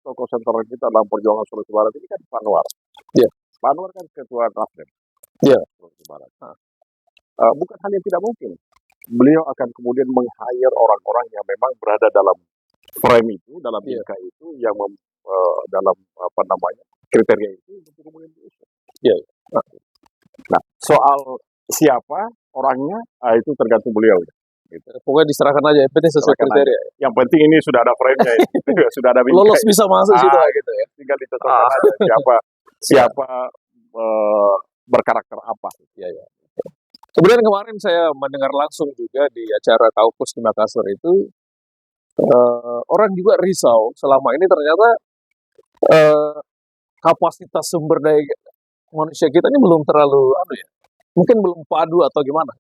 tokoh sentral kita dalam perjuangan Sulawesi Barat ini kan Pak Anwar. Iya. Pak Anwar kan ketua Nasdem. Iya. Sulawesi Barat. Bukan hal yang tidak mungkin. Beliau akan kemudian meng-hire orang-orang yang memang berada dalam frame itu, dalam bingkai itu, yang dalam kriteria itu untuk kemudian diusung. Iya. Nah, soal siapa orangnya, itu tergantung beliau. Gitu. Pokoknya diserahkan aja, yang penting sesuai kriteria. Yang penting ini sudah ada frame-nya, sudah ada bingkai. Lolos bisa masuk situ gitu ya. Tinggal dicocokkan aja siapa berkarakter apa. Iya. Kemudian kemarin saya mendengar langsung juga di acara Kaukus di Makassar itu, orang juga risau selama ini ternyata kapasitas sumber daya manusia kita ini belum terlalu mungkin belum padu atau gimana?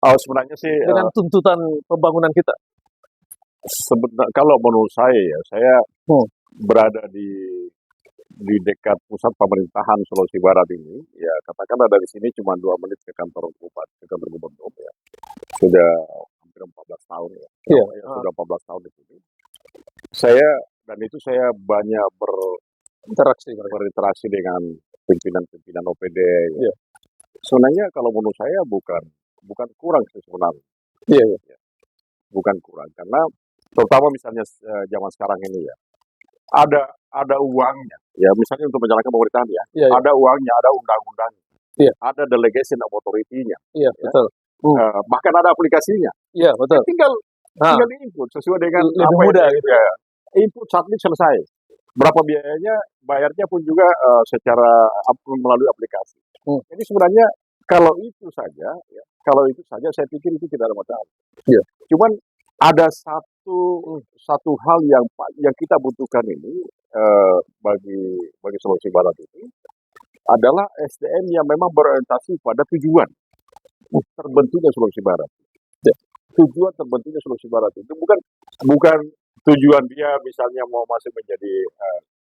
Sebenarnya sih dengan tuntutan pembangunan kita. Kalau menurut saya berada di dekat pusat pemerintahan Sulawesi Barat ini, ya katakanlah dari sini cuma 2 menit ke kantor bupati, ke kantor gubernur ya. Sudah hampir 14 tahun ya. Iya. Sudah 14 tahun di sini. Saya banyak berinteraksi dengan pimpinan OPD. Ya. Sebenarnya kalau menurut saya bukan kurang sih sebenarnya. Iya. Bukan kurang, karena terutama misalnya zaman sekarang ini ya. Ada uangnya, ya misalnya untuk menjalankan pemerintahan ya. Iya. Ada uangnya, ada undang-undangnya. Iya. Ada delegation of authority-nya. Iya, betul. Bahkan ada aplikasinya. Iya, betul. Tinggal di-input sesuai dengan lebih mudah gitu ya. Input submit selesai. Berapa biayanya, bayarnya pun juga secara melalui aplikasi. Jadi sebenarnya kalau itu saja saya pikir itu tidak ada masalah. Iya. Cuman ada satu hal yang kita butuhkan ini bagi Sulawesi Barat ini adalah SDM yang memang berorientasi pada tujuan terbentuknya Sulawesi Barat. Ya. Tujuan terbentuknya Sulawesi Barat itu bukan tujuan dia misalnya mau masuk menjadi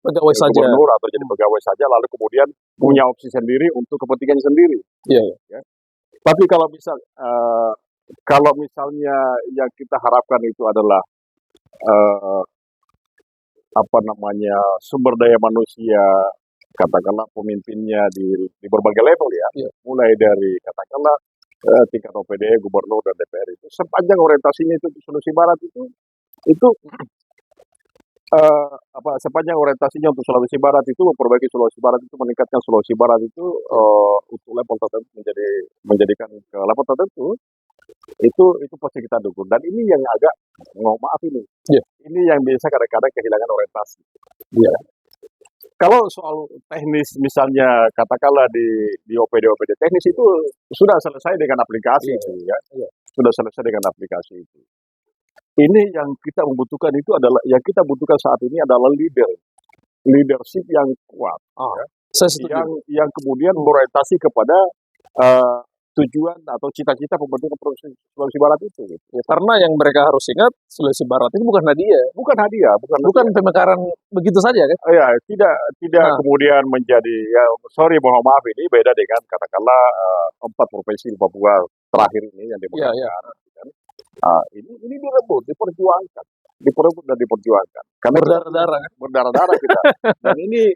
pegawai saja, gubernur atau jadi pegawai saja, lalu kemudian punya opsi sendiri untuk kepentingannya sendiri. Iya. Ya. Tapi kalau misalnya yang kita harapkan itu adalah sumber daya manusia, katakanlah pemimpinnya di berbagai level ya, mulai dari katakanlah tingkat OPD, gubernur dan DPR itu, sepanjang orientasinya itu di Sulawesi Barat itu sepanjang orientasinya untuk Sulawesi Barat itu memperbaiki Sulawesi Barat itu, meningkatkan Sulawesi Barat itu untuk level tertentu menjadikan ke level tertentu itu pasti kita dukung. Dan ini yang agak ini yang biasa kadang-kadang kehilangan orientasi. Yeah. Kalau soal teknis misalnya katakanlah di OPD teknis itu sudah selesai dengan aplikasi itu ya. Sudah selesai dengan aplikasi itu. Ini yang kita membutuhkan yang kita butuhkan saat ini adalah leadership yang kuat, yang kemudian berorientasi kepada tujuan atau cita-cita pembentukan provinsi Sulawesi Barat itu. Gitu. Ya, karena yang mereka harus ingat Sulawesi Barat ini bukan hadiah, bukan pemekaran begitu saja kan? Ya, tidak kemudian menjadi mohon maaf ini beda dengan katakanlah 4 provinsi di Papua terakhir ini yang dipekerjakan. Ini direbut, diperjuangkan karena berdarah-darah kita. Dan ini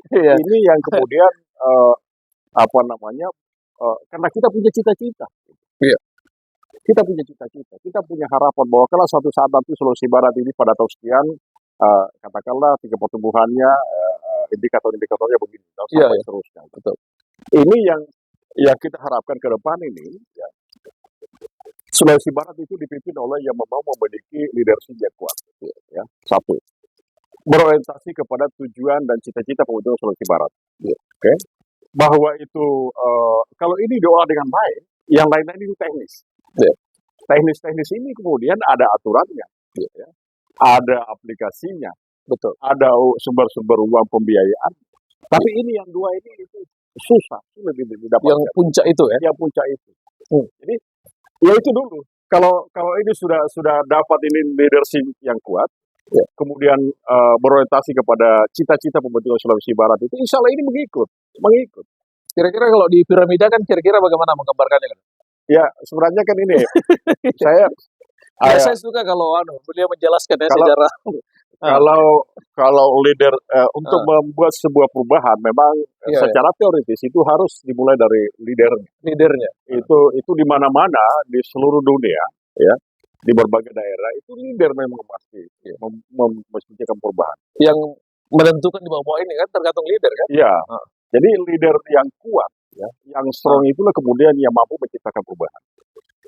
yang kemudian karena kita punya cita-cita. Iya. Kita punya cita-cita, kita punya harapan bahwa kalau suatu saat nanti Sulawesi Barat ini pada tahun sekian katakanlah tingkat pertumbuhannya indikator-indikatornya begini sampai seterusnya. Betul. Ini yang kita harapkan ke depan ini ya. Sulawesi Barat itu dipimpin oleh yang mau memiliki leadership yang kuat. Ya. Satu, berorientasi kepada tujuan dan cita-cita pembentukan Sulawesi Barat. Oke. Bahwa itu kalau ini diolah dengan baik, yang lain-lain itu teknis. Teknis ini kemudian ada aturannya, ada aplikasinya, betul. Ada sumber-sumber uang pembiayaan. Tapi ini yang dua ini itu sulit didapatkan. Yang puncak itu ya? Yang puncak itu. Jadi ya itu dulu. Kalau ini sudah dapat ini leadership yang kuat, kemudian berorientasi kepada cita-cita pembentukan Sulawesi Barat itu, insya Allah ini mengikut. Kira-kira kalau di piramida kan kira-kira bagaimana menggambarkannya kan? Ya sebenarnya kan ini saya suka kalau beliau menjelaskan secara Ah, kalau leader untuk ah, membuat sebuah perubahan memang iya, iya, secara teoritis itu harus dimulai dari leader. leadernya. Itu di mana-mana di seluruh dunia ya, di berbagai daerah itu leader memang pasti Iya. menciptakan perubahan. Yang menentukan di bawah ini kan tergantung leader kan. Iya, Ah, jadi leader yang kuat ya, yang ah, strong itulah kemudian yang mampu menciptakan perubahan.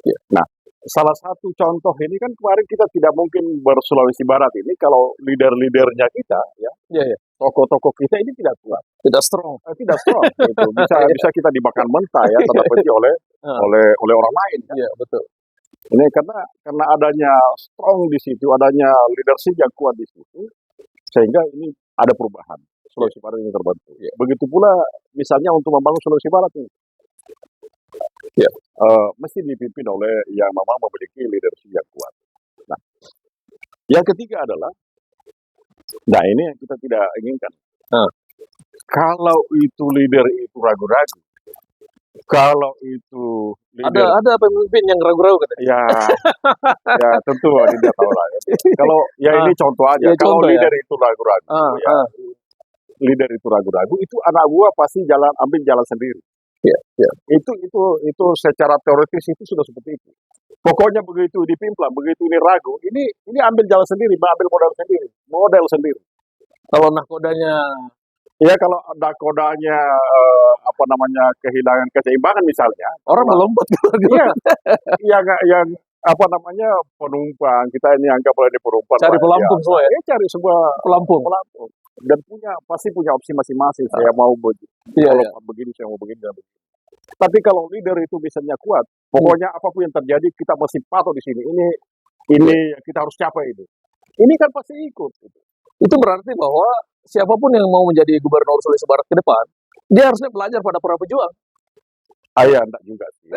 iya, Nah, salah satu contoh ini kan kemarin kita tidak mungkin berSulawesi Barat ini kalau leader-leadernya kita ya, iya, iya. tokoh-tokoh kita ini tidak kuat, Tidak strong. tidak strong gitu. Bisa Iya, bisa kita dimakan mentah ya, tanda petik oleh ah, oleh orang lain kan. iya, betul. Ini karena adanya strong di situ, adanya leadership yang kuat di situ, sehingga ini ada perubahan. Iya, Sulawesi Barat ini terbentuk. iya, Begitu pula misalnya untuk membangun Sulawesi Barat ini, iya. mesti dipimpin oleh yang memang memiliki leadership yang kuat. Nah, yang ketiga adalah, nah ini yang kita tidak inginkan. Ah, Kalau itu leader itu ragu-ragu, kalau itu leader, ada pemimpin yang ragu-ragu katanya. ya ya tentu tidak tahu lah. Ya. Kalau ya Ah, ini contoh aja, ya kalau contoh ya. leader itu ragu-ragu, Ah, ya ah, leader itu ragu-ragu, itu anak buah pasti ambil jalan sendiri. iya, iya. Itu secara teoritis itu sudah seperti itu. Pokoknya begitu dipimplang, begitu ini ragu, ini ambil jalan sendiri, ambil modal sendiri. Kalau nahkodanya Ya kalau nakodanya apa namanya kehilangan keseimbangan misalnya, orang taruhlah, melompat keluar iya, yang apa namanya penumpang kita ini anggap ini penumpang cari lah, pelampung semua ya. cari sebuah Pelampung. pelampung dan pasti punya opsi masing-masing. Saya mau Iya, kalau iya. begini, saya mau begini dan begini. Tapi kalau leader itu misalnya kuat, pokoknya apapun yang terjadi kita mesti patuh di sini. Ini kita harus capai itu. Ini kan pasti ikut. Gitu. Itu berarti bahwa siapapun yang mau menjadi gubernur Sulawesi Barat ke depan, dia harusnya belajar pada para pejuang. Ya enggak juga sih.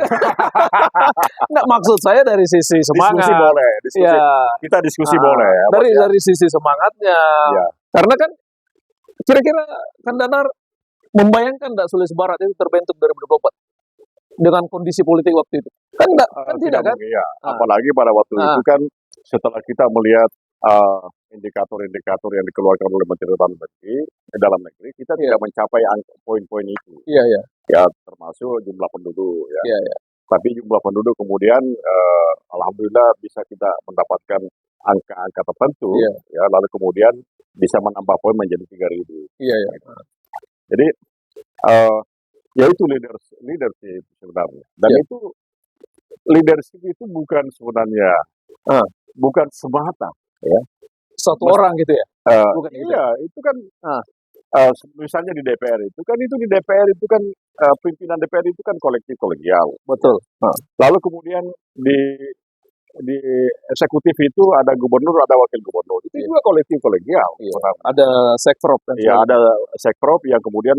Enggak, maksud saya dari sisi Diskusi semangat. boleh, Ya, kita diskusi boleh ya. Mas, ya. dari sisi semangatnya. Ya. Karena kan kira-kira kan Danar membayangkan enggak Sulawesi Barat itu terbentuk 2024 dengan kondisi politik waktu itu? Kan enggak, kan tidak kan? Mungkin, ya. Ah, Apalagi pada waktu ah, itu kan setelah kita melihat indikator-indikator yang dikeluarkan oleh Menteri Dalam Negeri, kita iya, tidak mencapai poin-poin itu. iya, iya, Ya termasuk jumlah penduduk ya. iya, iya, Tapi jumlah penduduk kemudian alhamdulillah bisa kita mendapatkan angka-angka tertentu iya, ya, lalu kemudian bisa menambah poin menjadi 3.000. iya, iya. Jadi ya itu leadership sebenarnya. Dan Iya. itu leadership itu bukan sebenarnya Ah, bukan semata ya. satu Mas- orang gitu ya? Bukan gitu. Iya, itu kan Ah, misalnya di DPR itu kan pimpinan DPR itu kan kolektif kolegial. betul. Ah, Lalu kemudian di eksekutif itu ada gubernur, ada wakil gubernur. Itu iya, juga kolektif kolegial. iya. Sebenarnya. Ada sekprop dan Ya sebagainya. ada sekprop yang kemudian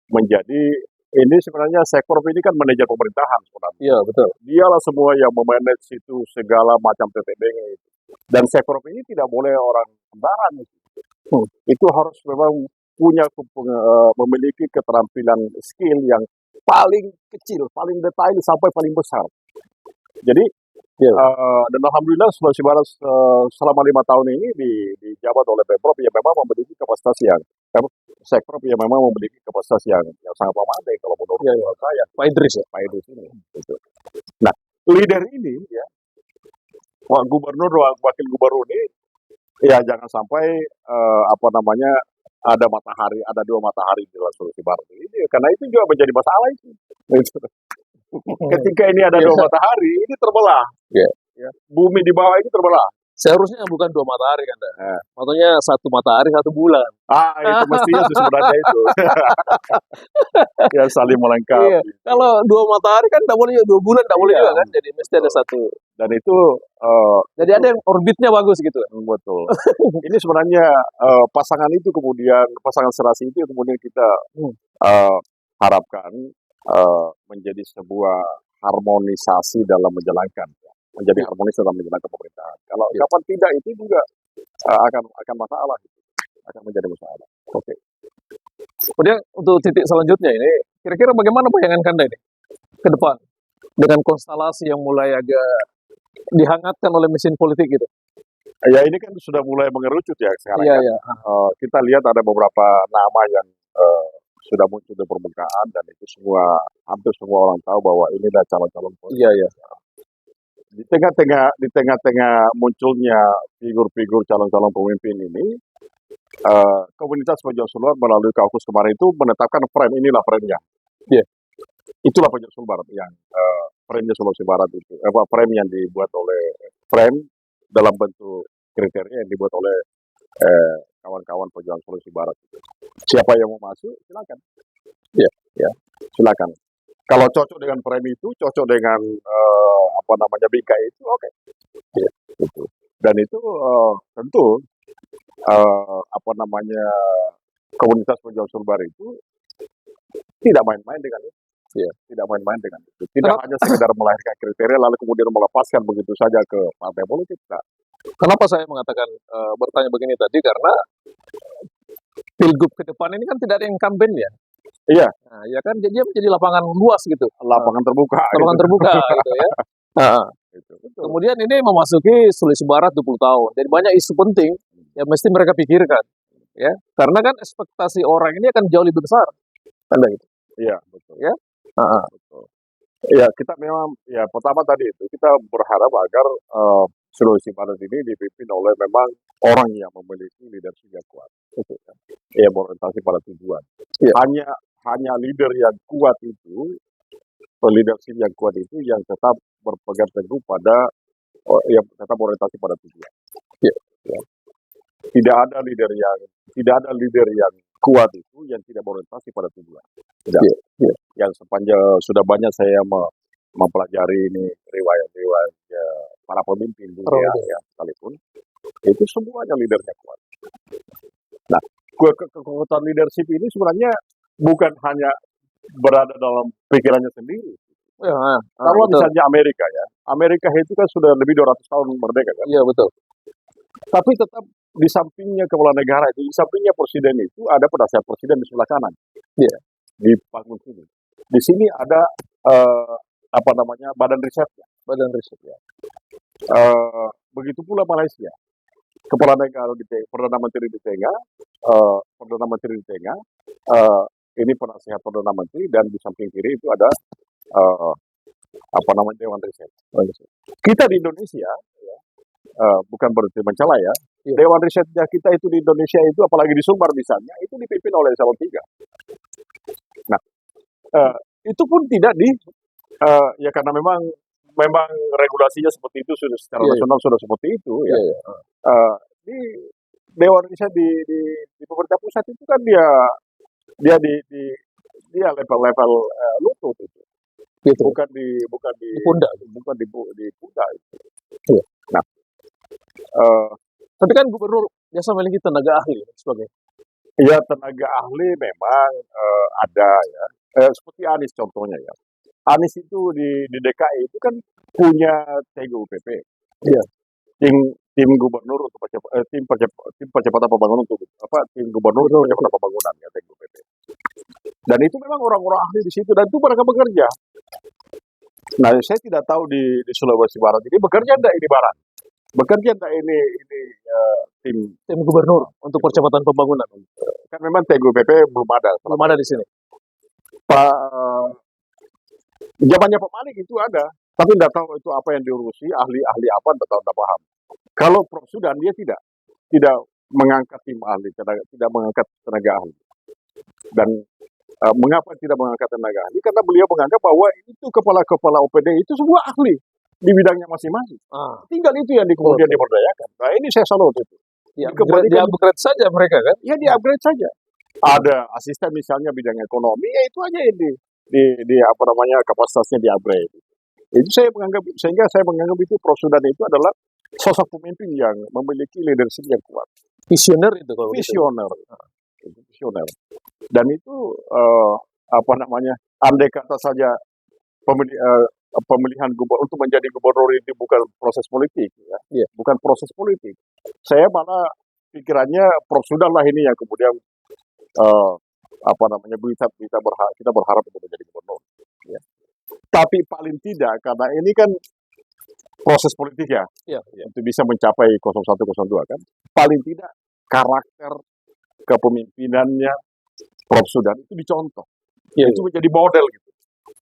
menjadi ini sebenarnya sekprop ini kan manajer pemerintahan sebenarnya. Iya, betul. Dialah semua yang memanage itu segala macam TTB itu. Dan sekprop ini tidak boleh orang sembarangan. Itu harus memang punya memiliki keterampilan skill yang paling kecil, paling detail sampai paling besar. Jadi Iya. dan alhamdulillah Sulawesi Barat selama 5 tahun ini dijabat oleh Pemprov yang memang memiliki kapasitas sekprop yang memang memiliki kapasitas yang sangat memadai kalau menurut Iya, iya. saya, Pak Idris ya? Pak Idris ini. Gitu. Nah, leader ini ya, gubernur, wakil gubernur ini, ya jangan sampai apa namanya ada dua matahari di dalam Sulawesi Barat ini, karena itu juga menjadi masalah itu. Gitu. Ketika ini ada Iya. dua matahari, ini terbelah. Iya. Ya. Bumi di bawah ini terbelah. Seharusnya bukan 2 matahari kan, Dan? Nah. Maksudnya 1 matahari, 1 bulan. Itu mestinya sebenarnya itu. Ya saling melengkapi. Iya. Kalau 2 matahari kan tidak boleh, 2 bulan tidak boleh Iya. juga kan. Jadi mesti ada 1. Dan itu Jadi ada yang orbitnya bagus gitu. betul. Ini sebenarnya pasangan serasi itu kemudian kita harapkan menjadi sebuah harmonisasi dalam menjalankan harmonis dalam menjalankan pemerintahan. Kalau kapan tidak itu juga akan masalah, akan menjadi masalah. Oke. Kemudian untuk titik selanjutnya ini, kira-kira bagaimana bayangan Kanda ini ke depan dengan konstelasi yang mulai agak dihangatkan oleh mesin politik gitu? Ya ini kan sudah mulai mengerucut ya sekarang Iya, kan. iya. Kita lihat ada beberapa nama yang sudah muncul di permukaan dan itu hampir semua orang tahu bahwa ini adalah calon-calon Iya, iya. di tengah-tengah munculnya figur-figur calon-calon pemimpin ini, komunitas pejuang Sulbar melalui kaukus kemarin itu menetapkan frame, inilah frame-nya. Iya. Itulah pejuang Sulbar yang frame-nya Sulawesi Barat itu. Frame yang dibuat oleh frame dalam bentuk kriteria yang dibuat oleh kawan-kawan pejuang Sulawesi Barat. Siapa yang mau masuk, silakan. Iya. Ya, silakan. Kalau cocok dengan frame itu, cocok dengan bingkai itu, oke. Ya, gitu. Dan itu tentu komunitas pejuang Sulbar itu tidak main-main dengan itu. Iya. Tidak main-main dengan itu. Tidak hanya sekedar melahirkan kriteria lalu kemudian melepaskan begitu saja ke partai politik. Nah, Kenapa saya mengatakan bertanya begini tadi? Karena pilgub ke depan ini kan tidak ada incumbent ya. iya, Nah, ya kan dia menjadi lapangan luas gitu. lapangan terbuka. Lapangan gitu. terbuka gitu ya. Nah, Gitu, betul. kemudian ini memasuki Sulawesi Barat 20 tahun. Jadi banyak isu penting yang mesti mereka pikirkan. Ya, karena kan ekspektasi orang ini akan jauh lebih besar. Tanda gitu. Iya, betul. Ya. Betul. Ya, kita memang, ya pertama tadi itu, kita berharap agar Sulawesi Barat ini dipimpin oleh memang orang yang memiliki leadership yang kuat. Gitu, kan. Ya, berorientasi pada tujuan. Iya. Hanya leader yang kuat itu, leadership yang kuat itu yang tetap berpegang teguh pada, yang tetap berorientasi pada tujuan. Iya. Ya. Tidak ada leader yang kuat itu yang tidak berorientasi pada tujuan. Tidak. Iya. Yang sepanjang sudah banyak saya mempelajari ini riwayat-riwayat para pemimpin dunia ya, sekalipun itu semuanya leadernya kuat. Nah, kekuatan leadership ini sebenarnya bukan hanya berada dalam pikirannya sendiri. Ya, Kalau betul. misalnya Amerika itu kan sudah lebih 200 tahun merdeka kan. Iya, betul. Tapi tetap di sampingnya kepala negara itu, di sampingnya presiden itu ada penasihat presiden di sebelah kanan. Iya. Di panggung sini. Di sini ada badan risetnya. Badan riset ya. Begitu pula Malaysia. Kepala negara di tengah, perdana menteri di tengah, ini penasihat perdana menteri dan di samping kiri itu ada dewan riset. Kita di Indonesia, ya, bukan berarti mencela ya, Iya. dewan risetnya kita itu di Indonesia itu apalagi di Sumbar misalnya itu dipimpin oleh eselon 3. Nah, itu pun tidak ya karena memang regulasinya seperti itu sudah secara nasional sudah seperti itu ya. Di dewan riset di pemerintah pusat itu kan dia level lutut itu. Gitu. Bukan di pundak. Bukan di pundak itu. Iya. Nah, tapi kan gubernur biasa memiliki tenaga ahli sebagai. Ya tenaga ahli memang ada ya. Seperti Anies contohnya ya. Anies itu di DKI itu kan punya TGUPP. Iya. Tim gubernur untuk tim percepatan pembangunan tim gubernur untuk percepatan pembangunan ya TGUPP. Dan itu memang orang-orang ahli di situ dan itu mereka bekerja. Nah, saya tidak tahu di Sulawesi Barat ini bekerja enggak ini barang. Bekerja enggak ini tim gubernur untuk percepatan pembangunan. Kan memang TGUPP belum ada di sini. Zamannya Pak Malik itu ada, tapi tidak tahu itu apa yang diurusi, ahli apa, tidak paham. Kalau Prof Sudan dia tidak mengangkat tim ahli, tidak mengangkat tenaga ahli. Dan mengapa tidak mengangkat tenaga ahli? Karena beliau menganggap bahwa itu kepala-kepala OPD itu semua ahli di bidangnya masing-masing. Tinggal itu yang kemudian diberdayakan. Nah ini saya salut itu. Di-upgrade saja mereka kan? Ya di-upgrade saja. Ada asisten misalnya bidang ekonomi, ya itu aja yang kapasitasnya di-upgrade. Itu sehingga saya menganggap itu Prof Sudan itu adalah sosok pemimpin yang memiliki leadership yang kuat. Visioner itu kalau visioner. Visioner. Dan itu andai kata saja pemilihan gubernur untuk menjadi gubernur itu bukan proses politik ya. Yeah. Bukan proses politik. Saya malah pikirannya Prof Sudan lah ini yang kemudian kita berharap untuk menjadi gubernur ya. Tapi paling tidak karena ini kan proses politik ya, Iya, iya. untuk bisa mencapai 0102 kan, paling tidak karakter kepemimpinannya Prof. Sudan itu dicontoh. Iya, Itu menjadi model gitu.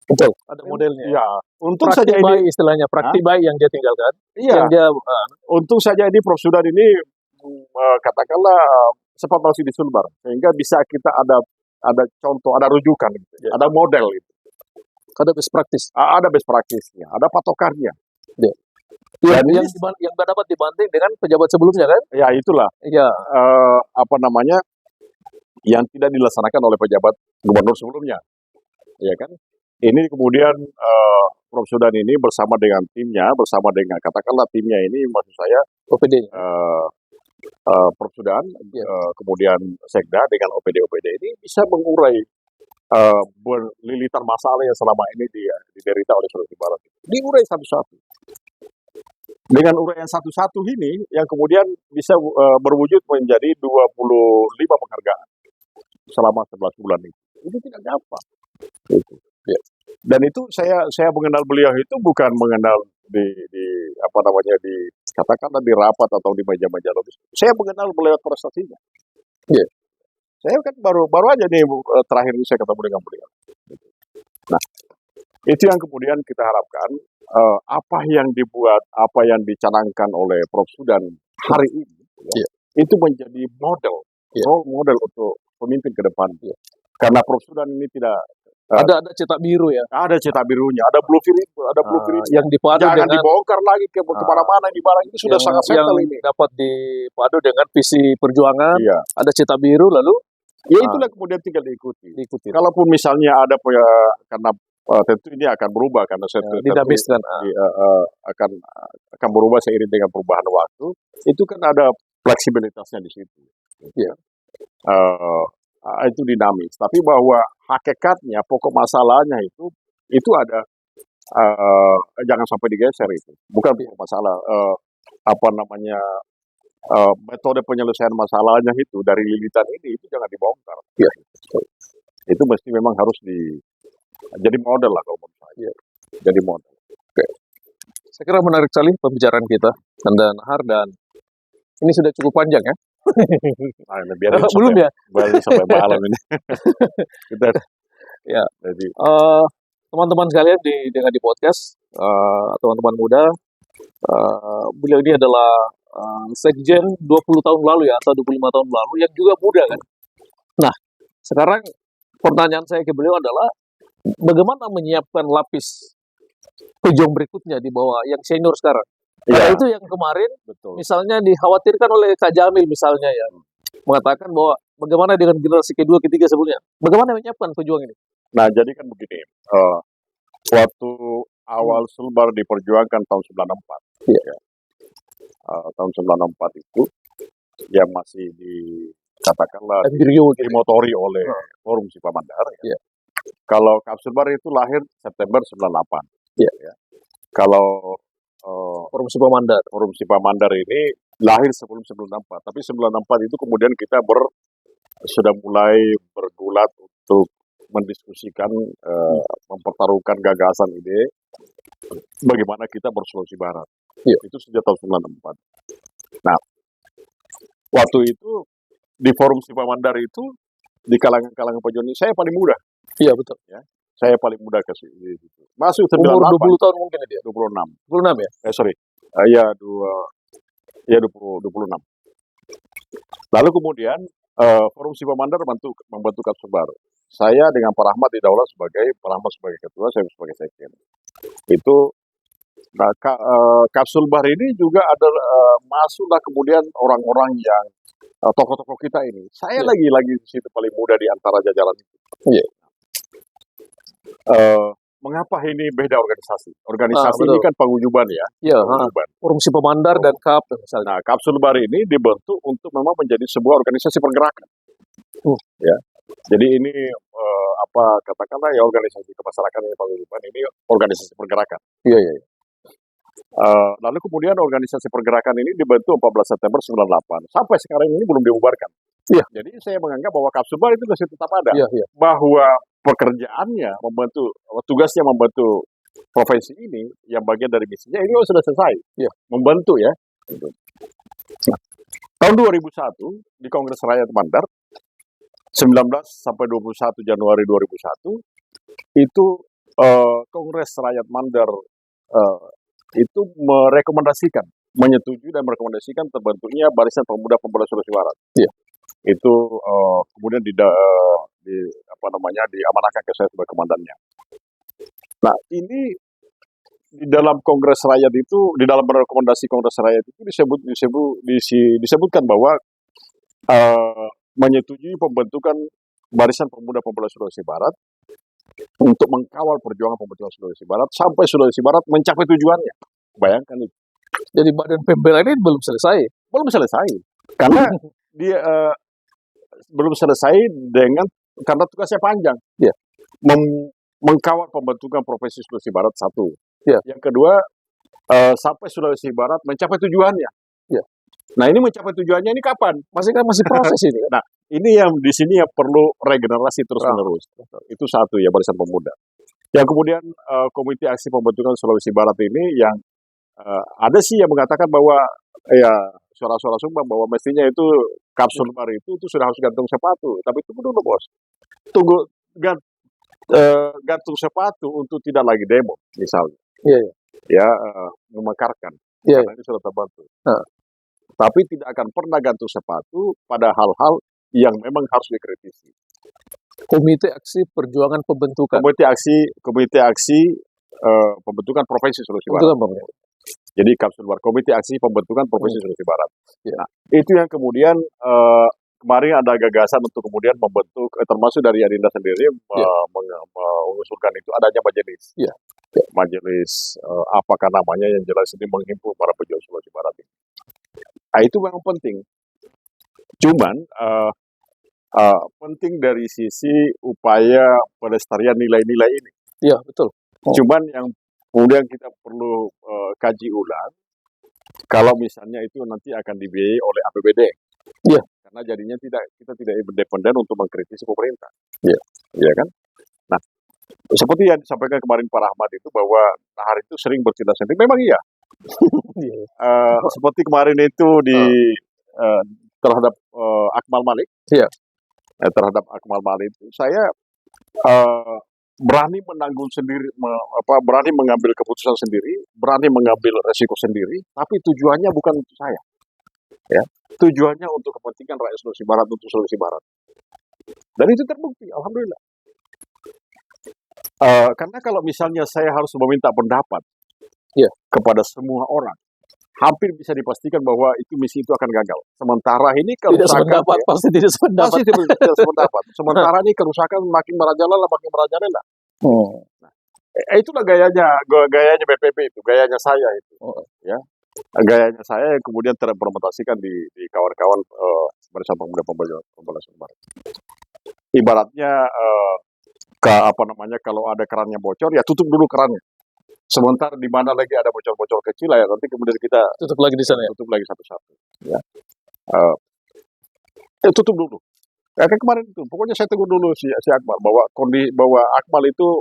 betul. Ada modelnya. Ya, untung Praktik saja ini, baik istilahnya, praktik baik yang dia tinggalkan, iya, yang dia untung saja ini Prof. Sudan ini katakanlah sempat masih di Sulbar, sehingga bisa kita ada contoh, ada rujukan, gitu. Ya. Ada model, gitu. ada best practice. Ada best practice-nya, ada patokannya. Ya. Dan yang dapat dibanding dengan pejabat sebelumnya kan? Ya itulah Iya. yang tidak dilaksanakan oleh pejabat gubernur sebelumnya, ya kan? Ini kemudian Prof. Sudan ini bersama dengan timnya, katakanlah timnya ini maksud saya OPD. Prof. Sudan, kemudian Sekda dengan OPD ini bisa mengurai berlilitan masalah yang selama ini diderita oleh Sulawesi Barat. Diurai satu-satu. Dengan uraian satu-satu ini yang kemudian bisa berwujud menjadi 25 penghargaan selama 11 bulan itu. Itu tidak gampang. Gitu. Ya. Dan itu saya mengenal beliau itu bukan mengenal di katakanlah di rapat atau di meja-meja lobis. Saya mengenal beliau prestasinya. Ya. Saya kan baru aja nih terakhir ini saya ketemu dengan beliau. Nah, itu yang kemudian kita harapkan apa yang dibuat, apa yang dicanangkan oleh Prof. Sudan hari ini, itu menjadi model, role model untuk pemimpin ke depan. Karena Prof. Sudan ini tidak ada cetak biru ya. Ada cetak birunya, ada blueprint, yang dipadu jangan dengan dibongkar lagi ke kemana-mana di barang ini sudah sangat settle ini. Dapat dipadu dengan visi perjuangan. Iya. Ada cetak biru lalu. Ya itulah kemudian tinggal diikuti. Kalaupun misalnya ada karena tentu ini akan berubah karena dinamis kan akan berubah seiring dengan perubahan waktu. Itu kan ada fleksibilitasnya di situ. Iya. Itu dinamis. Tapi bahwa hakikatnya pokok masalahnya itu ada jangan sampai digeser itu. Bukan pokok masalah metode penyelesaian masalahnya itu dari lilitan ini itu jangan dibongkar. Ya. Itu mesti memang harus jadi model lah kalau menurut saya. Jadi model. Oke. Saya kira menarik sekali pembicaraan kita Anda Nahar dan ini sudah cukup panjang ya. Belum ya? Sampai malam ini. Kita, ya. Jadi, teman-teman sekalian dengan di podcast, teman-teman muda, beliau ini adalah sekjen 20 tahun lalu ya, atau 25 tahun lalu, yang juga muda kan. Nah, sekarang pertanyaan saya ke beliau adalah, bagaimana menyiapkan lapis pejuang berikutnya di bawah yang senior sekarang? Karena itu yang kemarin, betul, misalnya dikhawatirkan oleh Kak Jamil misalnya ya, mengatakan bahwa bagaimana dengan generasi kedua, ketiga sebelumnya? Bagaimana menyiapkan pejuang ini? Nah, jadi kan begini, waktu awal Sulbar diperjuangkan tahun 94, tahun 94 itu yang masih katakanlah dimotori oleh Forum Sipamandar. Kalau Kap Sulbar itu lahir September 98. Kalau Forum Sipamandar ini lahir sebelum 94, tapi 94 itu kemudian kita sudah mulai bergulat untuk mendiskusikan, mempertaruhkan gagasan ide bagaimana kita berSulawesi Barat. Itu sejak tahun 94. Nah, waktu itu di Forum Sipamandar itu di kalangan pejuang ini saya paling muda. Iya betul. Ya, saya paling muda ke situ. Masuk 98. Umur 20 tahun mungkin dia. 26. 26 ya? Ya 26. Lalu kemudian Forum Sipamandar membentuk Kap Sulbar. Saya dengan Pak Rahmat di Daulat sebagai ketua, saya sebagai sekjen. Itu Kap Sulbar ini juga ada masuklah kemudian orang-orang yang tokoh-tokoh kita ini. Saya lagi di situ paling muda di antara jajaran itu. Mengapa ini beda organisasi? Organisasi ini kan paguyuban ya. Forum Sipamandar dan Kap misalnya. Nah, Kap Sulbar ini dibentuk untuk memang menjadi sebuah organisasi pergerakan. Ya. Jadi ini katakanlah ya organisasi kemasyarakatan yang paguyuban ini organisasi pergerakan. Lalu kemudian organisasi pergerakan ini dibentuk 14 September 98. Sampai sekarang ini belum dibubarkan. Jadi saya menganggap bahwa Kap Sulbar itu masih tetap ada. Bahwa pekerjaannya tugasnya membantu provinsi ini yang bagian dari misinya ini sudah selesai, Ya. membantu ya. Nah, tahun 2001 di Kongres Rakyat Mandar 19 sampai 21 Januari 2001 itu Kongres Rakyat Mandar itu menyetujui dan merekomendasikan terbentuknya Barisan Pemuda Pembela Sulawesi Barat. Iya. Itu kemudian diamanahkan ke saya sebagai komandannya. Nah, ini di dalam Kongres Rakyat itu, di dalam rekomendasi Kongres Rakyat itu disebutkan bahwa menyetujui pembentukan Barisan Pemuda Pembela Sulawesi Barat untuk mengkawal perjuangan pembentukan Sulawesi Barat sampai Sulawesi Barat mencapai tujuannya. Bayangkan itu. Jadi badan pembela ini belum selesai. Belum selesai. Karena dia belum selesai karena tugasnya panjang. Ya. Mengkawal pembentukan Provinsi Sulawesi Barat satu. Ya. Yang kedua, sampai Sulawesi Barat mencapai tujuannya. Ya. Nah, ini mencapai tujuannya ini kapan? Masih proses ini. Nah, ini yang di sini yang perlu regenerasi terus-menerus. Itu satu ya, Barisan Pemuda. Yang kemudian Komite Aksi Pembentukan Sulawesi Barat ini yang ada sih yang mengatakan bahwa ya suara-suara sumbang bahwa mestinya itu kapsul baru itu sudah harus gantung sepatu. Tapi tunggu dulu bos. Tunggu gantung sepatu untuk tidak lagi demo misalnya. Iya. Ya memekarkan. Iya. Karena ini sudah terbantu. Tapi tidak akan pernah gantung sepatu pada hal-hal yang memang harus dikritisi. Komite Aksi Perjuangan Pembentukan. Komite Aksi Pembentukan Provinsi Sulawesi Barat. Jadi Kapsul Barat, Komite Aksi Pembentukan Provinsi Sulawesi Barat. Ya. Nah, itu yang kemudian kemarin ada gagasan untuk kemudian membentuk, termasuk dari Adinda sendiri mengusulkan itu adanya majelis. Ya. Majelis apakah namanya yang jelas ini menghimpun para pejuang Sulawesi Barat ini. Nah, itu memang penting. Cuman penting dari sisi upaya pelestarian nilai-nilai ini. Iya, betul. Cuman yang kemudian kita perlu kaji ulang, kalau misalnya itu nanti akan dibiayai oleh APBD. Iya. Karena jadinya kita tidak independen untuk mengkritisi pemerintah. Iya. Iya kan? Nah, seperti yang disampaikan kemarin Pak Rahmat itu bahwa Nahar itu sering bertindak sendiri. Memang iya. Seperti kemarin itu terhadap Akmal Malik. Iya. Terhadap Akmal Malik itu saya berani menanggung sendiri, berani mengambil keputusan sendiri, berani mengambil resiko sendiri, tapi tujuannya bukan untuk saya. Ya, tujuannya untuk kepentingan rakyat Sulawesi Barat, untuk Sulawesi Barat. Dan itu terbukti, alhamdulillah. Karena kalau misalnya saya harus meminta pendapat kepada semua orang, hampir bisa dipastikan bahwa itu misi itu akan gagal. Sementara ini kerusakan pasti tidak sependapat. Pasti tidak sependapat. Sementara ini kerusakan makin merajalela. Nah, itulah gayanya BPP itu, gayanya saya itu. Ya. Gayanya saya yang kemudian terimplementasikan di kawan-kawan Barisan Pemuda Pembela Sulawesi Barat. Ibaratnya kalau ada kerannya bocor ya tutup dulu kerannya. Sementara di mana lagi ada bocor-bocor kecil ya nanti kemudian kita tutup lagi di sana ya. Tutup lagi satu-satu. Ya. Tutup dulu. Kayak kemarin itu, pokoknya saya tegur dulu si Akmal bahwa Akmal itu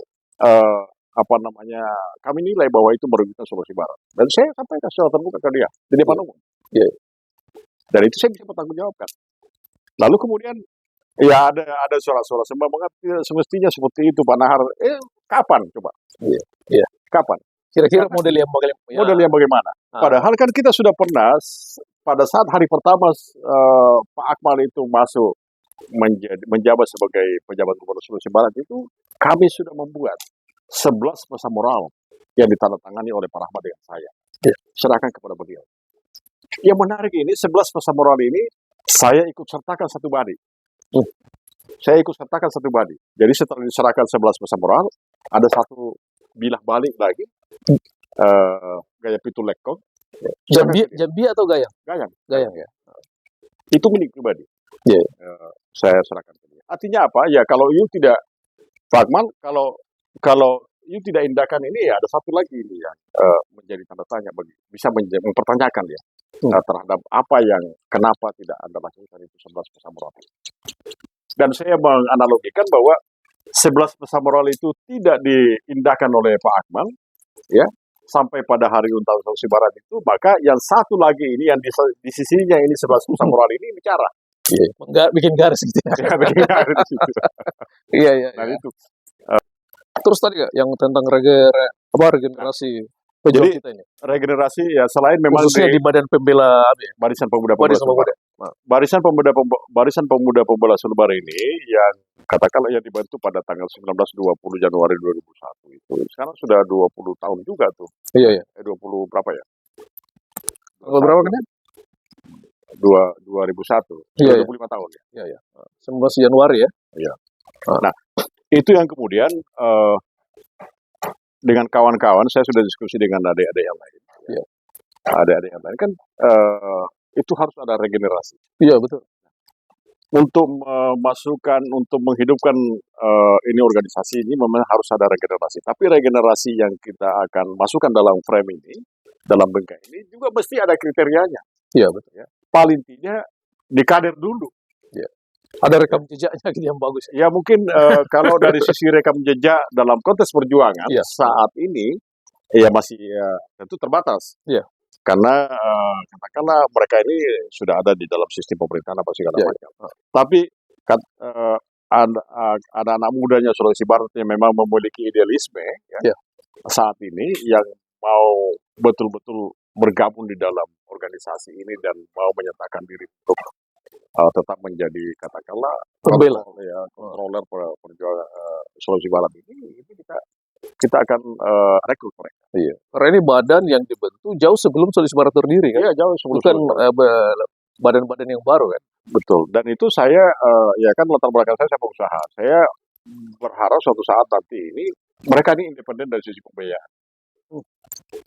kami nilai bahwa itu merugikan Sulawesi Barat. Dan saya sampaikan secara terbuka ke dia di depan umum. Dan itu saya bisa bertanggungjawabkan. Lalu kemudian ya ada suara-suara sembah mengatakan semestinya seperti itu Pak Nahar. Kapan coba? Iya. Kapan? Kira-kira model yang bagaimana? Padahal kan kita sudah pernah pada saat hari pertama Pak Akmal itu masuk menjabat sebagai pejabat Gubernur Sulawesi Barat itu kami sudah membuat 11 pesan moral yang ditandatangani oleh Pak Rahmat dengan saya. Serahkan kepada beliau. Yang menarik ini 11 pesan moral ini saya ikut sertakan satu badi. Jadi setelah diserahkan 11 pesan moral, ada satu bilah balik lagi gaya pitu lekong. Jambi atau Gayang? Gayang ya. Itu milik pribadi. Saya serahkan ke dia. Artinya apa? Ya kalau you tidak Pak Akmal, kalau you tidak indahkan ini ya ada satu lagi ini yang menjadi tanda tanya bisa mempertanyakan ya terhadap apa yang kenapa tidak Anda lakukan itu 11 pesan moral. Dan saya menganalogikan bahwa 11 pesan moral itu tidak diindahkan oleh Pak Akmal ya, sampai pada hari ulang tahun Sulawesi Barat itu, maka yang satu lagi ini yang di sisinya ini sebelah moral ini bicara. Nggak bikin garis gitu ya. Ya, bagaimana di situ. Iya, iya, Nah iya. itu. Terus tadi Kak, yang tentang regenerasi pejuang Jadi kita ini. regenerasi ya selain memang Khususnya di Badan Pembela Barisan Pemuda Barisan Sulbar. Pemuda. Barisan Pemuda Pembela Sulbar ini yang katakanlah yang dibentuk pada tanggal 19-20 Januari 2001 itu. Sekarang sudah 20 tahun juga tuh. Iya, iya. 20 berapa ya? Tanggal berapa kan? 2001. Iya, 25 tahun ya. Iya, iya. 19 Januari ya. Iya. Nah, itu yang kemudian dengan kawan-kawan saya sudah diskusi dengan adik-adik yang lain. Iya. Adik-adik yang lain kan itu harus ada regenerasi. Iya, betul. Untuk memasukkan, untuk menghidupkan ini organisasi ini memang harus ada regenerasi. Tapi regenerasi yang kita akan masukkan dalam frame ini, dalam bingkai ini juga mesti ada kriterianya. Iya, betul. Ya. Paling tidak dikader dulu. Iya. Ada rekam jejaknya gitu yang bagus. Ya mungkin kalau dari sisi rekam jejak dalam konteks perjuangan Iya. saat ini ya masih tentu terbatas. Iya. Karena katakanlah mereka ini sudah ada di dalam sistem pemerintahan apa segala Iya. macam. Tapi ada anak mudanya Sulawesi Barat yang memang memiliki idealisme ya, Iya. saat ini yang mau betul-betul bergabung di dalam organisasi ini dan mau menyatakan diri untuk tetap menjadi katakanlah Pembela. kontroler perjuangan Sulawesi Barat ini kita akan rekrut mereka. Iya. Karena ini badan yang dibentuk jauh sebelum Sulawesi Barat terdiri kan. Iya, jauh sebelum Bukan Sulawesi Barat. badan-badan yang baru kan. Betul. Dan itu saya ya kan latar belakang saya pengusaha. Saya berharap suatu saat nanti ini mereka ini independen dari sisi pembiayaan.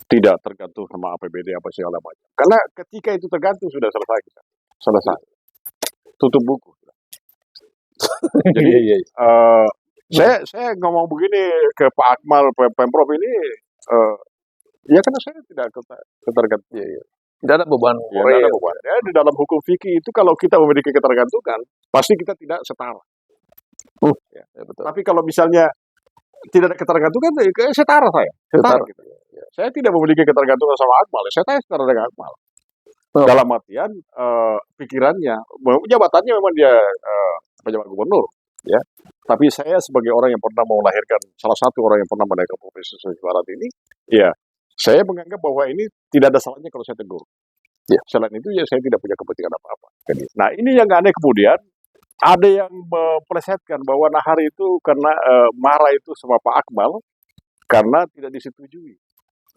Tidak tergantung sama APBD apa segala macam. Karena ketika itu tergantung sudah selesai kita. Selesai. Tutup buku. Jadi Iya. saya ngomong begini ke Pak Akmal Pemprov ini ya karena saya tidak ketergantungan. Iya. Tidak ada beban. Ya, tidak ada beban. Ya, di dalam hukum fikih itu kalau kita memiliki ketergantungan, pasti kita tidak setara. Ya, betul. Tapi kalau misalnya tidak ada ketergantungan, ya setara saya. Setara. Gitu. Ya. Saya tidak memiliki ketergantungan sama Akmal. Saya setara dengan Akmal. Dalam artian pikirannya, jabatannya memang dia pejabat gubernur, ya. Tapi saya sebagai orang yang pernah melahirkan, salah satu orang yang pernah melahirkan Provinsi Sulawesi Barat ini, ya, saya menganggap bahwa ini tidak ada salahnya kalau saya tegur. Ya. Selain itu ya saya tidak punya kepentingan apa-apa. Nah ini yang aneh kemudian ada yang mempelesetkan bahwa Nahar itu karena marah itu sama Pak Akmal karena tidak disetujui.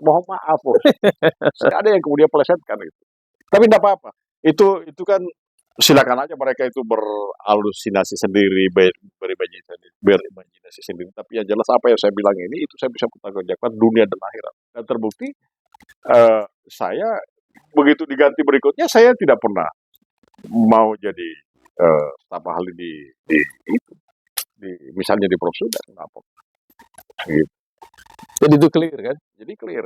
Mohon maaf, bos. Ada yang kemudian pelesetkan itu. Tapi tidak apa-apa. Itu kan silakan aja mereka itu berhalusinasi sendiri, berimajinasi sendiri. Tapi yang jelas apa yang saya bilang ini, itu saya bisa pertanggungjawabkan dunia dan akhirat. Dan terbukti saya begitu diganti berikutnya, saya tidak pernah mau jadi staf ahli di misalnya di Prosuda, kenapa? Gitu. Jadi itu clear kan? Jadi clear.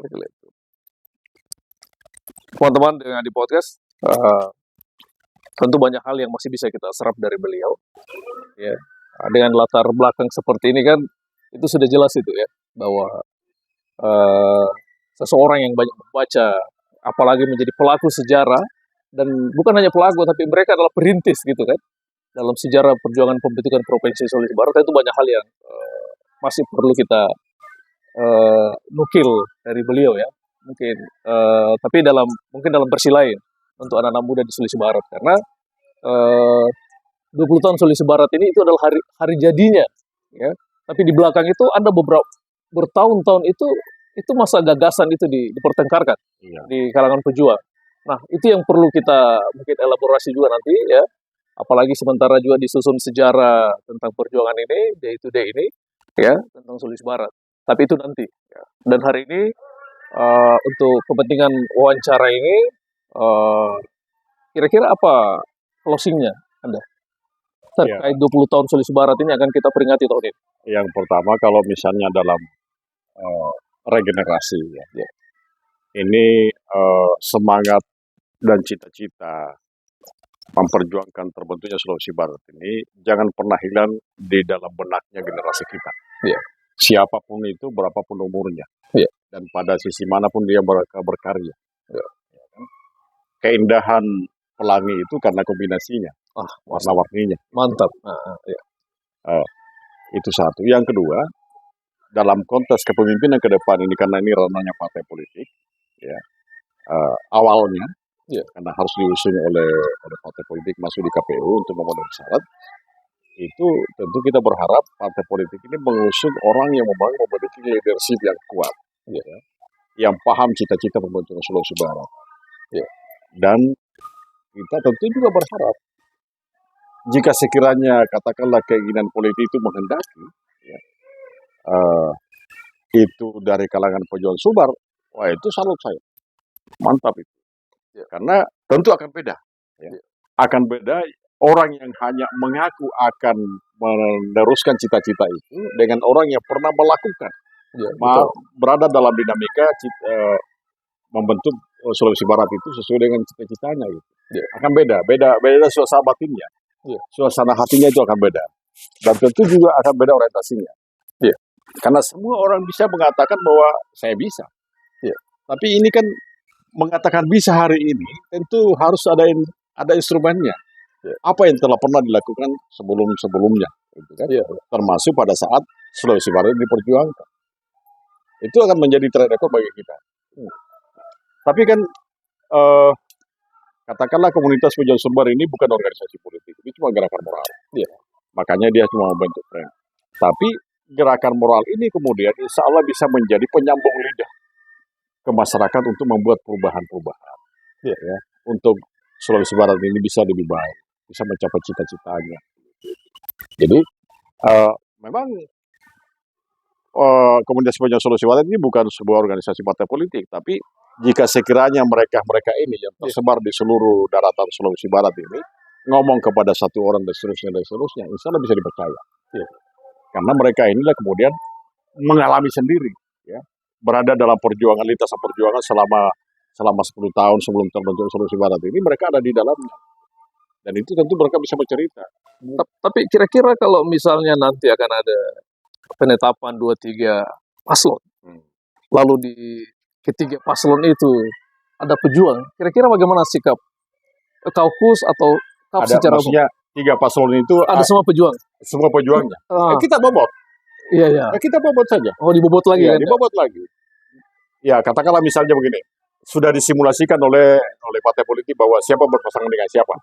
Teman-teman dengan di podcast, tentu banyak hal yang masih bisa kita serap dari beliau. Ya, dengan latar belakang seperti ini kan, itu sudah jelas itu ya, bahwa seseorang yang banyak membaca, apalagi menjadi pelaku sejarah, dan bukan hanya pelaku, tapi mereka adalah perintis gitu kan, dalam sejarah perjuangan pembentukan Provinsi Sulawesi Barat, itu banyak hal yang masih perlu kita nukil dari beliau ya. Mungkin tapi mungkin dalam versi lain untuk anak-anak muda di Sulawesi Barat, karena 20 tahun Sulawesi Barat ini itu adalah hari jadinya ya. Tapi di belakang itu ada beberapa bertahun-tahun itu masa gagasan itu dipertengkarkan di kalangan pejuang. Nah, itu yang perlu kita mungkin elaborasi juga nanti ya. Apalagi sementara juga disusun sejarah tentang perjuangan ini, day to day ini ya, tentang Sulawesi Barat. Tapi itu nanti ya. Dan hari ini untuk kepentingan wawancara ini, kira-kira apa closingnya Anda terkait 20 tahun Sulawesi Barat ini akan kita peringati tahun ini? Yang pertama, kalau misalnya dalam regenerasi ya. Ini semangat dan cita-cita memperjuangkan terbentuknya Sulawesi Barat ini jangan pernah hilang di dalam benaknya generasi kita. Ya. Siapapun itu, berapapun umurnya. Ya. dan pada sisi manapun dia berkarya. Ya. Keindahan pelangi itu karena kombinasinya, warna-warninya. Mantap. Ya. Itu satu. Yang kedua, dalam konteks kepemimpinan ke depan ini, karena ini ranahnya partai politik, ya, awalnya, Ya. karena harus diusung oleh partai politik masuk di KPU untuk memenuhi syarat, itu tentu kita berharap partai politik ini mengusung orang yang memiliki leadership yang kuat, ya, yang paham cita-cita pembentukan Sulawesi Barat. Ya. Dan kita tentu juga berharap jika sekiranya katakanlah keinginan politik itu menghendaki, ya, itu dari kalangan pejuang Sumbar, wah itu salut saya, mantap itu. Ya. Karena tentu akan beda, ya. Akan beda orang yang hanya mengaku akan meneruskan cita-cita itu dengan orang yang pernah melakukan, ya, berada dalam dinamika membentuk Sulawesi Barat itu sesuai dengan cita-citanya gitu. Ya. Akan beda suasana batinnya, ya. Suasana hatinya itu akan beda, dan tentu juga akan beda orientasinya. Ya. Karena semua orang bisa mengatakan bahwa saya bisa, ya. Tapi ini kan mengatakan bisa hari ini tentu harus ada instrumennya. Ya. Apa yang telah pernah dilakukan sebelumnya, gitu kan? Ya. Termasuk pada saat Sulawesi Barat diperjuangkan, itu akan menjadi track record bagi kita. Tapi kan katakanlah komunitas pejuang Sumbar ini bukan organisasi politik, ini cuma gerakan moral. Ya. Makanya dia cuma membentuk tren. Tapi gerakan moral ini kemudian insya Allah bisa menjadi penyambung lidah ke masyarakat untuk membuat perubahan-perubahan. Ya. Untuk Sulawesi Barat ini bisa lebih baik, bisa mencapai cita-citanya. Jadi memang komunitas pejuang Sulawesi Barat ini bukan sebuah organisasi partai politik, tapi jika sekiranya mereka ini yang tersebar di seluruh daratan Sulawesi Barat ini ngomong kepada satu orang dan seterusnya, insya Allah bisa dipercaya. Ya. Karena mereka inilah kemudian mengalami sendiri, ya, berada dalam lintasan perjuangan selama 10 tahun sebelum terbentuk Sulawesi Barat ini, mereka ada di dalamnya. Dan itu tentu mereka bisa bercerita. Tapi kira-kira kalau misalnya nanti akan ada penetapan 2-3 paslon, lalu di ketiga paslon itu ada pejuang, kira-kira bagaimana sikap kaukus atau KAP secara umum? Maksudnya 3 paslon itu ada semua pejuang? Semua pejuangnya. Kita bobot. Iya. Kita bobot saja. Oh, dibobot lagi ya? Dibobot lagi. Ya, katakanlah misalnya begini, sudah disimulasikan oleh partai politik bahwa siapa berpasangan dengan siapa.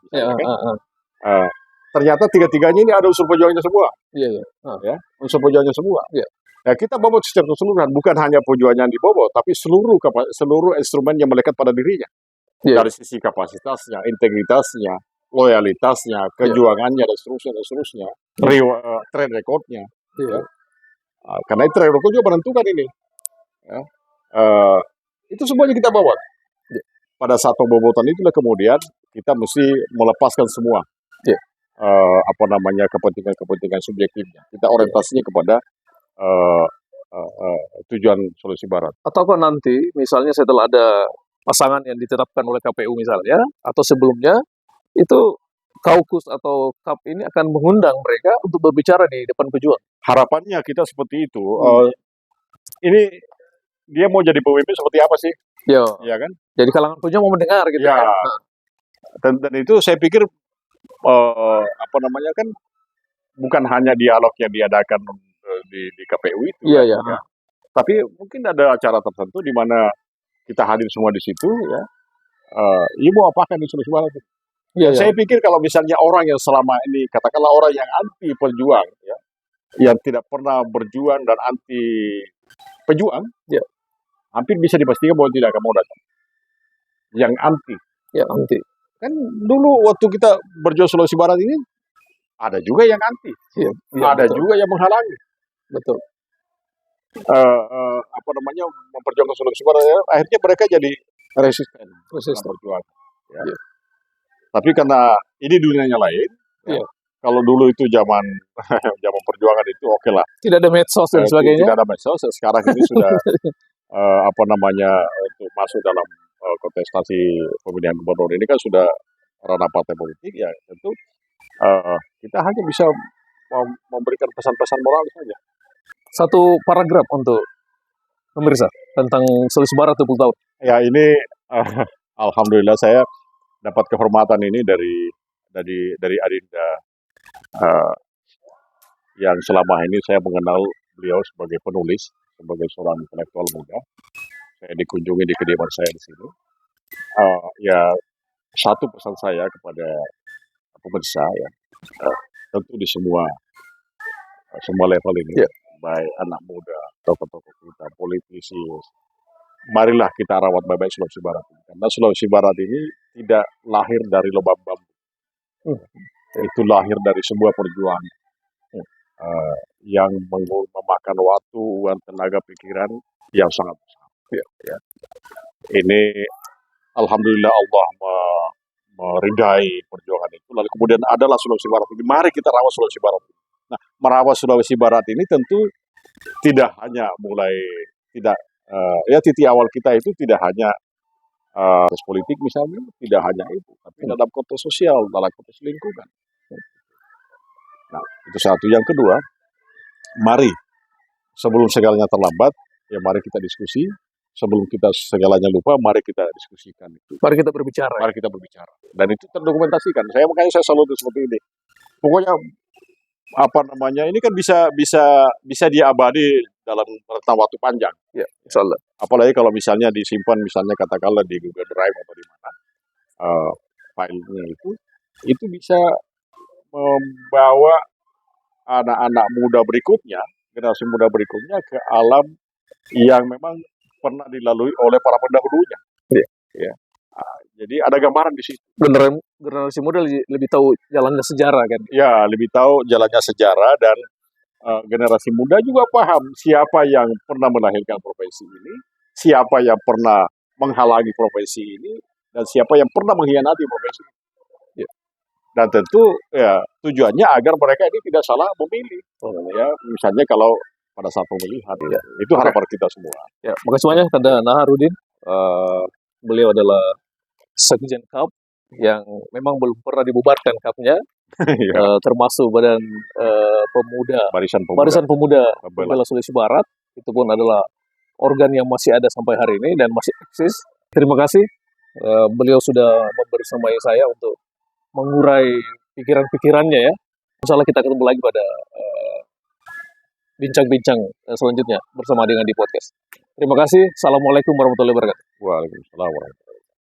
Ternyata tiga-tiganya ini ada unsur pejuangnya semua. Iya. Ya, unsur pejuangnya semua. Iya. Ya, kita bobot secara keseluruhan, bukan hanya pejuangnya yang dibobot, tapi seluruh instrumen yang melekat pada dirinya. Yeah. Dari sisi kapasitasnya, integritasnya, loyalitasnya, kejuangannya, dan seterusnya. Track recordnya. Yeah. Ya. Karena track record juga menentukan ini. Ya. Itu semuanya kita bawa. Yeah. Pada saat pembobotan itulah kemudian kita mesti melepaskan semua. Yeah. Kepentingan subjektifnya. Kita orientasinya kepada tujuan Sulawesi Barat. Ataukah nanti misalnya setelah ada pasangan yang ditetapkan oleh KPU misalnya, atau sebelumnya, itu kaukus atau KAP ini akan mengundang mereka untuk berbicara di depan pejuang? Harapannya kita seperti itu. Ini dia mau jadi pemimpin seperti apa sih? Ya kan? Jadi kalangan pejuang mau mendengar gitu ya. Kan? Dan itu saya pikir kan bukan hanya dialog yang diadakan di KPU itu. Iya. Ya. Tapi mungkin ada acara tertentu di mana kita hadir semua di situ, ya. Ini mau apakan di Sulawesi Barat? Iya. Saya pikir kalau misalnya orang yang selama ini, katakanlah orang yang anti perjuang, ya, yang tidak pernah berjuang dan anti pejuang, ya, hampir bisa dipastikan bahwa tidak akan mau datang. Yang anti. Ya, anti. Kan dulu waktu kita berjuang Sulawesi Barat ini, ada juga yang anti. Ya, ada betul. Juga yang menghalangi. Betul. Memperjuangkan Sulawesi Barat, ya, akhirnya mereka jadi resisten. Berjuang. Ya. Ya. Tapi karena ini dunianya lain, ya. Kalau dulu itu zaman perjuangan itu oke lah. Tidak ada medsos dan sebagainya. Tidak ada medsos. Sekarang ini sudah untuk masuk dalam kontestasi pemilihan gubernur ini kan sudah ranah partai politik, ya tentu kita hanya bisa memberikan pesan-pesan moral saja. Satu paragraf untuk pemirsa tentang Sulawesi Barat 20 tahun. Ya ini alhamdulillah saya dapat kehormatan ini dari Adinda eh, yang selama ini saya mengenal beliau sebagai penulis, sebagai seorang intelektual muda. Saya dikunjungi di kediaman saya di sini. Ya satu pesan saya kepada pemirsa ya, tentu di semua level ini, Ya. baik anak muda, tokoh-tokoh kita, politisi, marilah kita rawat baik-baik Sulawesi Barat ini. Karena Sulawesi Barat ini tidak lahir dari lubang bambu. Itu lahir dari sebuah perjuangan yang memakan waktu, uang, tenaga, pikiran yang sangat besar. Ya. Ini alhamdulillah Allah meridai perjuangan itu. Lalu kemudian adalah Sulawesi Barat ini. Mari kita rawat Sulawesi Barat ini. Nah, merawat Sulawesi Barat ini tentu tidak hanya titik awal kita itu tidak hanya konteks politik misalnya, tidak hanya itu, tapi dalam konteks sosial, dalam konteks lingkungan. Nah, itu satu. Yang kedua, mari sebelum segalanya terlambat, ya mari kita diskusi. Sebelum kita segalanya lupa, mari kita diskusikan itu. Mari kita berbicara. Mari kita berbicara. Dan itu terdokumentasikan. Makanya saya selalu seperti ini. Pokoknya ini kan bisa diabadi dalam rentang waktu panjang. Ya, insyaallah. Apalagi kalau misalnya disimpan, misalnya katakanlah di Google Drive atau di mana filenya itu bisa membawa anak-anak muda berikutnya, generasi muda berikutnya ke alam yang memang pernah dilalui oleh para pendahulunya. Ya. Jadi ada gambaran di situ. Generasi muda lebih tahu jalannya sejarah kan? Ya, lebih tahu jalannya sejarah, dan generasi muda juga paham siapa yang pernah melahirkan profesi ini, siapa yang pernah menghalangi profesi ini, dan siapa yang pernah mengkhianati profesi ini. Ya. Dan tentu ya tujuannya agar mereka ini tidak salah memilih. Ya, misalnya kalau pada saat pemilihan, ya, itu harapan kita semua. Ya, makasih banyak kepada Naharudin. Beliau adalah Sekjen KAP yang memang belum pernah dibubarkan KAP-nya, termasuk Badan Pemuda, Barisan Pemuda Pembela Sulawesi Barat. Itu pun adalah organ yang masih ada sampai hari ini dan masih eksis. Terima kasih. Beliau sudah membersamai saya untuk mengurai pikiran-pikirannya ya. Insyaallah kita ketemu lagi pada bincang-bincang selanjutnya bersama dengan di podcast. Terima kasih. Assalamualaikum warahmatullahi wabarakatuh. Waalaikumsalam warahmatullahi wabarakatuh.